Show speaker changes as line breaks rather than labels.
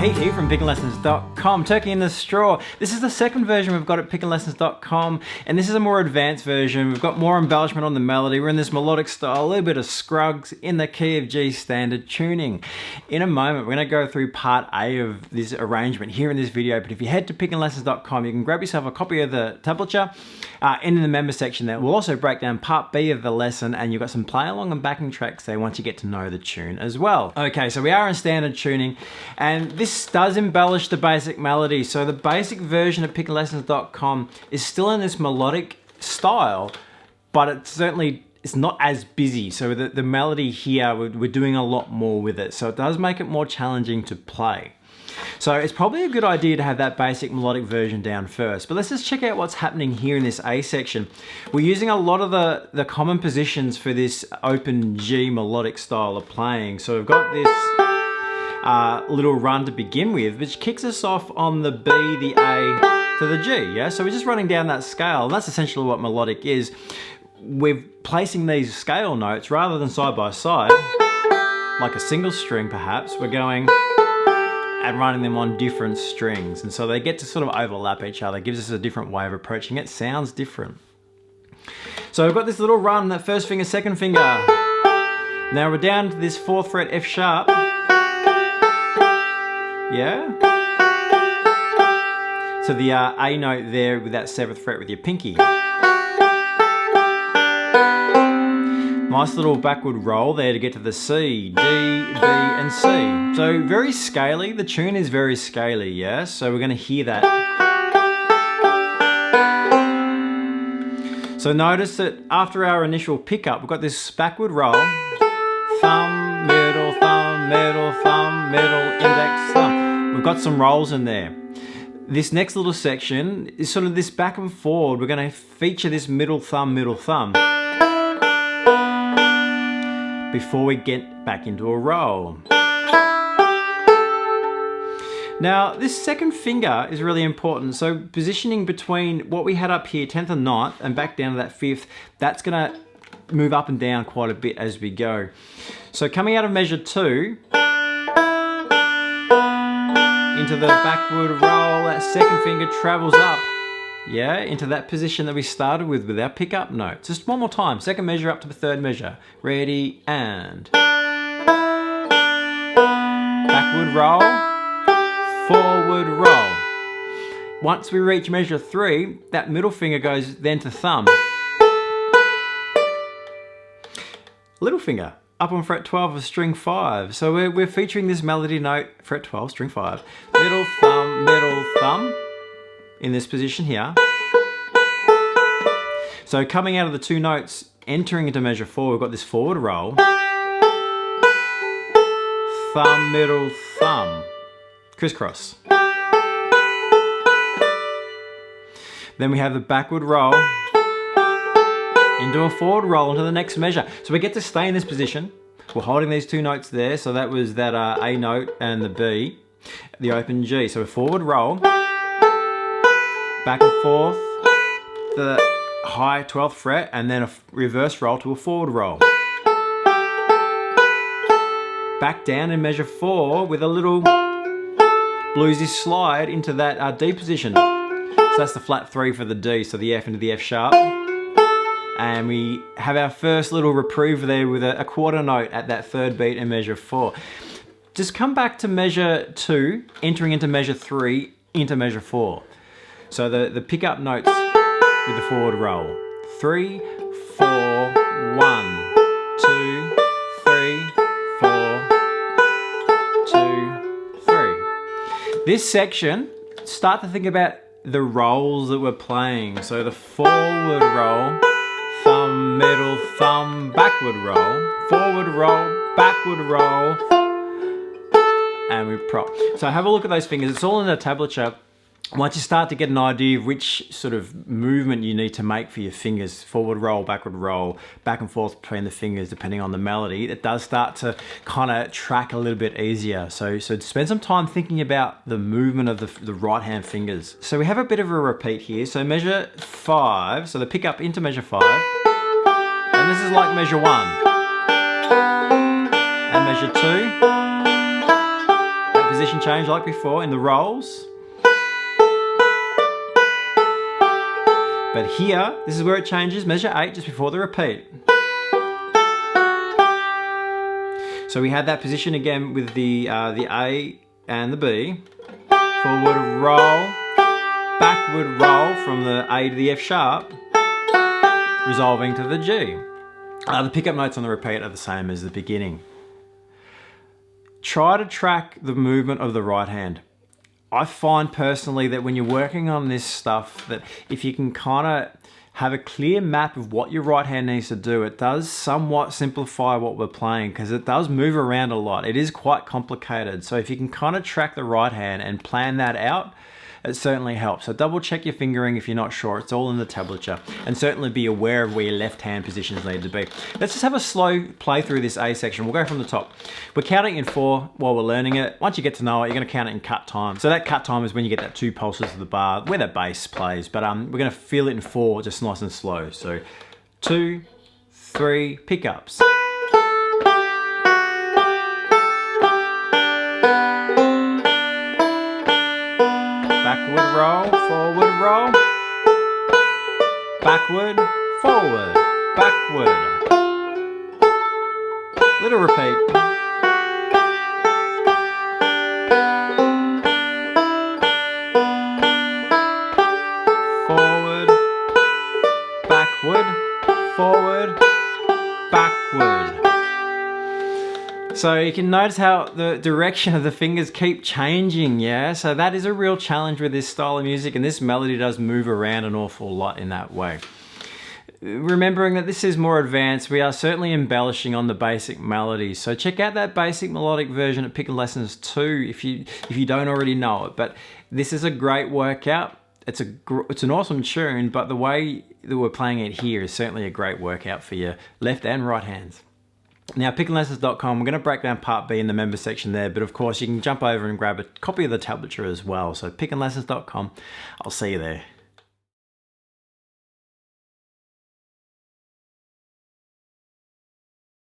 Pete here from PickinLessons.com, Turkey in the Straw. This is the second version we've got at PickinLessons.com, and this is a more advanced version. We've got more embellishment on the melody. We're in this melodic style, a little bit of Scruggs in the key of G standard tuning. In a moment, we're going to go through part A of this arrangement here in this video, but if you head to PickinLessons.com, you can grab yourself a copy of the tablature in the member section there. We'll also break down part B of the lesson, and you've got some play along and backing tracks there once you get to know the tune as well. Okay, so we are in standard tuning, and this does embellish the basic melody. So the basic version of PickinLessons.com is still in this melodic style, but it's not as busy. So the melody here, we're doing a lot more with it. So it does make it more challenging to play. So it's probably a good idea to have that basic melodic version down first. But let's just check out what's happening here in this A section. We're using a lot of the common positions for this open G melodic style of playing. So we've got this little run to begin with, which kicks us off on the B, the A to the G, yeah? So we're just running down that scale, and that's essentially what melodic is. We're placing these scale notes rather than side by side, like a single string perhaps, we're going and running them on different strings. And so they get to sort of overlap each other, gives us a different way of approaching it, sounds different. So we've got this little run, that first finger, second finger. Now we're down to this 4th fret F sharp. Yeah? So the A note there with that 7th fret with your pinky. Nice little backward roll there to get to the C, D, B, and C. So very scaly, the tune is very scaly, yeah? So we're gonna hear that. So notice that after our initial pickup, we've got this backward roll. Thumb, middle, thumb, middle, thumb, middle, index, thumb. We've got some rolls in there. This next little section is sort of this back and forward. We're gonna feature this middle thumb, before we get back into a roll. Now, this second finger is really important. So positioning between what we had up here, 10th and 9th, and back down to that 5th, that's gonna move up and down quite a bit as we go. So coming out of measure 2, into the backward roll, that second finger travels up, yeah, into that position that we started with our pickup notes. Just one more time, second measure up to the 3rd measure. Ready, and backward roll, forward roll. Once we reach measure 3, that middle finger goes then to thumb. Little finger, up on fret 12 of string 5. So we're featuring this melody note, fret 12, string 5. Middle thumb, in this position here. So coming out of the 2 notes, entering into measure 4, we've got this forward roll. Thumb, middle, thumb. Crisscross. Then we have the backward roll into a forward roll into the next measure. So we get to stay in this position. We're holding these 2 notes there. So that was that A note and the B, the open G. So a forward roll, back and forth, the high 12th fret, and then a reverse roll to a forward roll. Back down in measure 4 with a little bluesy slide into that D position. So that's the flat 3 for the D, so the F into the F sharp. And we have our first little reprieve there with a quarter note at that 3rd beat in measure 4. Just come back to measure 2, entering into measure 3, into measure 4. So the pickup notes with the forward roll. 3, 4, 1, 2, 3, 4, 2, 3. This section, start to think about the rolls that we're playing. So the forward roll, thumb, middle, thumb, backward roll, forward roll, backward roll, and we prop. So have a look at those fingers. It's all in the tablature. Once you start to get an idea of which sort of movement you need to make for your fingers, forward roll, backward roll, back and forth between the fingers depending on the melody, it does start to kind of track a little bit easier. So spend some time thinking about the movement of the right hand fingers. So we have a bit of a repeat here. So measure 5, so the pick up into measure 5, and this is like measure 1, and measure 2, that position change like before in the rolls. But here, this is where it changes, measure 8 just before the repeat. So we had that position again with the A and the B. Forward roll, backward roll from the A to the F sharp, resolving to the G. The pickup notes on the repeat are the same as the beginning. Try to track the movement of the right hand. I find personally that when you're working on this stuff, that if you can kind of have a clear map of what your right hand needs to do, it does somewhat simplify what we're playing, because it does move around a lot. It is quite complicated. So if you can kind of track the right hand and plan that out, it certainly helps. So double check your fingering if you're not sure. It's all in the tablature. And certainly be aware of where your left hand positions need to be. Let's just have a slow play through this A section. We'll go from the top. We're counting in 4 while we're learning it. Once you get to know it, you're going to count it in cut time. So that cut time is when you get that 2 pulses of the bar, where that bass plays. But we're going to feel it in 4, just nice and slow. So 2, 3, pickups. Backward roll, forward roll, backward, forward, backward. Little repeat. Forward, backward, forward, backward. So you can notice how the direction of the fingers keep changing, yeah? So that is a real challenge with this style of music, and this melody does move around an awful lot in that way. Remembering that this is more advanced, we are certainly embellishing on the basic melodies. So check out that basic melodic version at Pickin Lessons 2 if you don't already know it. But this is a great workout. It's an awesome tune, but the way that we're playing it here is certainly a great workout for your left and right hands. Now, pickinlessons.com, we're going to break down part B in the member section there, but of course you can jump over and grab a copy of the tablature as well. So pickinlessons.com, I'll see you there.